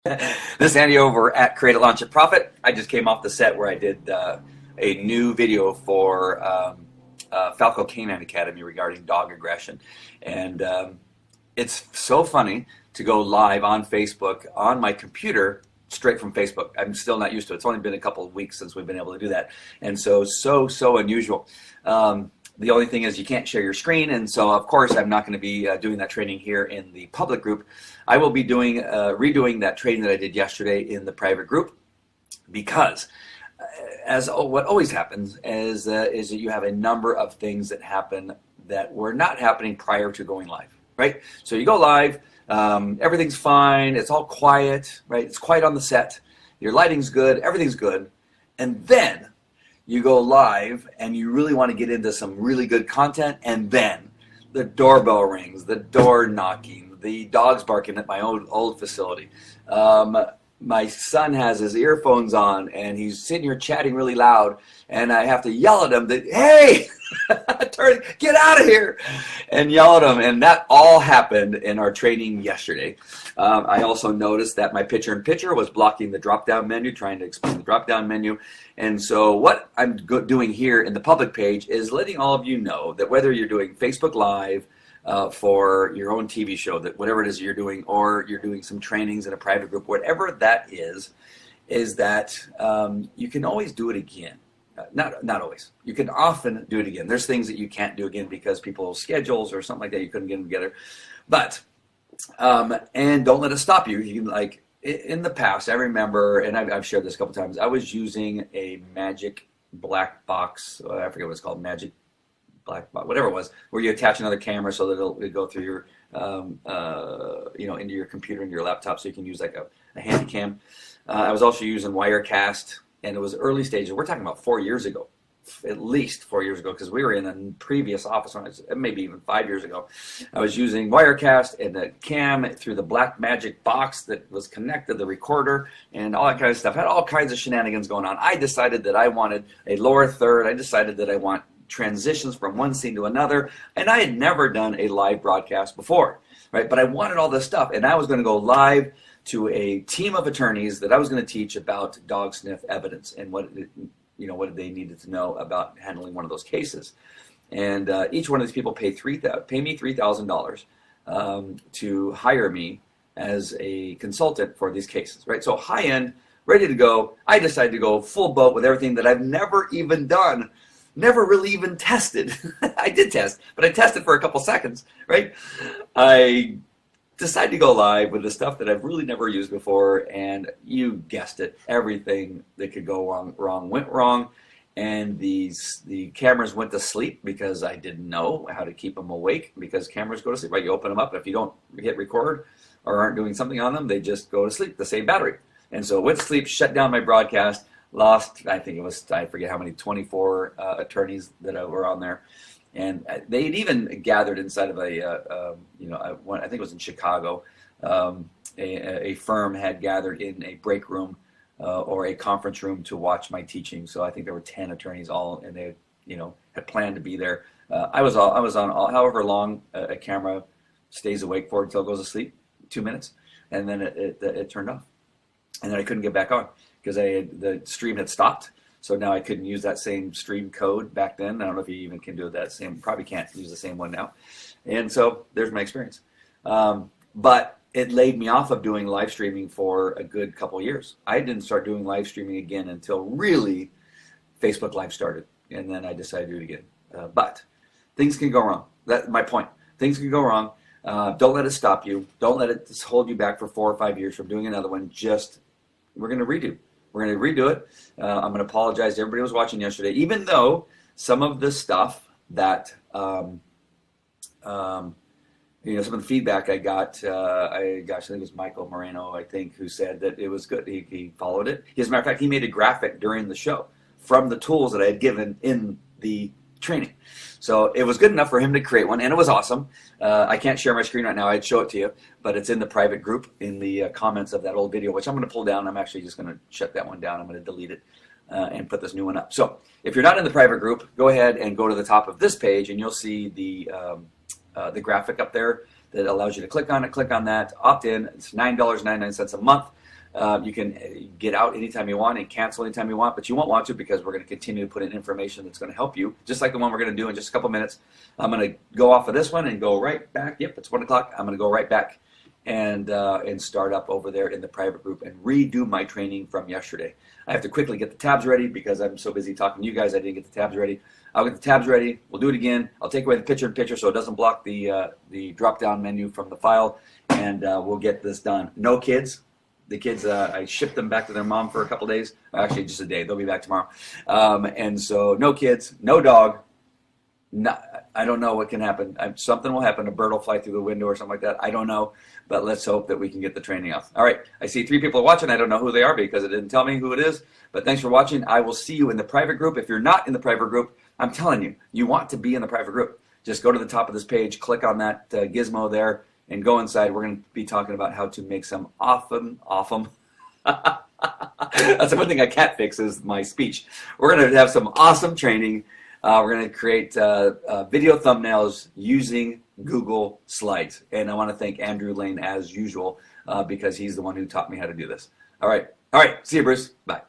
This is Andy over at Create It, Launch It, Profit. I just came off the set where I did a new video for Falco Canine Academy regarding dog aggression. And it's so funny to go live on Facebook on my computer straight from Facebook. I'm still not used to it. It's only been a couple of weeks since we've been able to do that. And so unusual. The only thing is you can't share your screen, and so of course I'm not going to be doing that training here in the public group. I will be doing redoing that training that I did yesterday in the private group, because as what always happens is that you have a number of things that happen that were not happening prior to going live, right? So you go live, everything's fine, it's all quiet, right? It's quiet on the set, your lighting's good, everything's good, and then you go live and you really want to get into some really good content, and then the doorbell rings, the door knocking, the dogs barking at my old facility. My son has his earphones on and he's sitting here chatting really loud, and I have to yell at him that, hey, get out of here, and yell at him. And that all happened in our training yesterday. I also noticed that my picture-in-picture was blocking the drop-down menu, trying to explain the drop-down menu. And so what I'm doing here in the public page is letting all of you know that whether you're doing Facebook Live for your own TV show, that whatever it is you're doing, or you're doing some trainings in a private group, whatever that is that you can always do it again. Not always. You can often do it again. There's things that you can't do again because people's schedules or something like that, you couldn't get them together. But and don't let it stop you. You can, like, in the past, I remember, and I've shared this a couple times, I was using a magic black box. I forget what it's called, magic black box, whatever it was, where you attach another camera so that it'll go through your, into your computer and your laptop, so you can use like a handy cam. I was also using Wirecast, and it was early stages. We're talking about 4 years ago. At least 4 years ago, because we were in a previous office, maybe even 5 years ago. I was using Wirecast and a cam through the black magic box that was connected to the recorder and all that kind of stuff. Had all kinds of shenanigans going on. I decided that I wanted a lower third. I decided that I want transitions from one scene to another, and I had never done a live broadcast before, right? But I wanted all this stuff, and I was going to go live to a team of attorneys that I was going to teach about dog sniff evidence and what they needed to know about handling one of those cases. And each one of these people pay me $3,000 to hire me as a consultant for these cases, right? So high end, ready to go. I decided to go full boat with everything that I've never even done, never really even tested. I did test, but I tested for a couple seconds, right? I decided to go live with the stuff that I've really never used before, and you guessed it, everything that could go wrong went wrong, and the cameras went to sleep because I didn't know how to keep them awake, because cameras go to sleep, right? You open them up, if you don't hit record or aren't doing something on them, they just go to sleep, the same battery. And so went to sleep, shut down my broadcast, lost, I forget how many, 24 attorneys that were on there. And they had even gathered inside of I think it was in Chicago, a firm had gathered in a break room or a conference room to watch my teaching. So I think there were 10 attorneys all, and they had planned to be there. I was on however long a camera stays awake for until it goes to sleep, 2 minutes, and then it turned off, and then I couldn't get back on because the stream had stopped. So now I couldn't use that same stream code back then. I don't know if you even can do that same, probably can't use the same one now. And so there's my experience. But it laid me off of doing live streaming for a good couple of years. I didn't start doing live streaming again until really Facebook Live started. And then I decided to do it again. But things can go wrong. That's my point. Things can go wrong. Don't let it stop you. Don't let it hold you back for 4 or 5 years from doing another one. We're going to redo. We're going to redo it. I'm going to apologize to everybody who was watching yesterday, even though some of the stuff that, some of the feedback I got, I think it was Michael Moreno, I think, who said that it was good. He followed it. As a matter of fact, he made a graphic during the show from the tools that I had given in the training. So it was good enough for him to create one, and it was awesome. I can't share my screen right now. I'd show it to you, but it's in the private group in the comments of that old video, which I'm going to pull down. I'm actually just going to shut that one down. I'm going to delete it and put this new one up. So if you're not in the private group, go ahead and go to the top of this page, and you'll see the graphic up there that allows you to click on it. Click on that, opt in. It's $9.99 a month. You can get out anytime you want and cancel anytime you want, but you won't want to because we're going to continue to put in information that's going to help you, just like the one we're going to do in just a couple minutes. I'm going to go off of this one and go right back. Yep, it's 1 o'clock. I'm going to go right back and start up over there in the private group and redo my training from yesterday. I have to quickly get the tabs ready because I'm so busy talking to you guys I didn't get the tabs ready. I'll get the tabs ready. We'll do it again. I'll take away the picture-in-picture so it doesn't block the drop-down menu from the file, and we'll get this done. No kids. The kids, I shipped them back to their mom for a couple days. Actually, just a day. They'll be back tomorrow. And so no kids, no dog. I don't know what can happen. Something will happen. A bird will fly through the window or something like that. I don't know, but let's hope that we can get the training off. All right, I see 3 people watching. I don't know who they are because it didn't tell me who it is, but thanks for watching. I will see you in the private group. If you're not in the private group, I'm telling you, you want to be in the private group. Just go to the top of this page, click on that gizmo there, and go inside. We're going to be talking about how to make some awesome. That's the one thing I can't fix is my speech. We're going to have some awesome training. We're going to create video thumbnails using Google Slides. And I want to thank Andrew Lane as usual because he's the one who taught me how to do this. All right. See you, Bruce. Bye.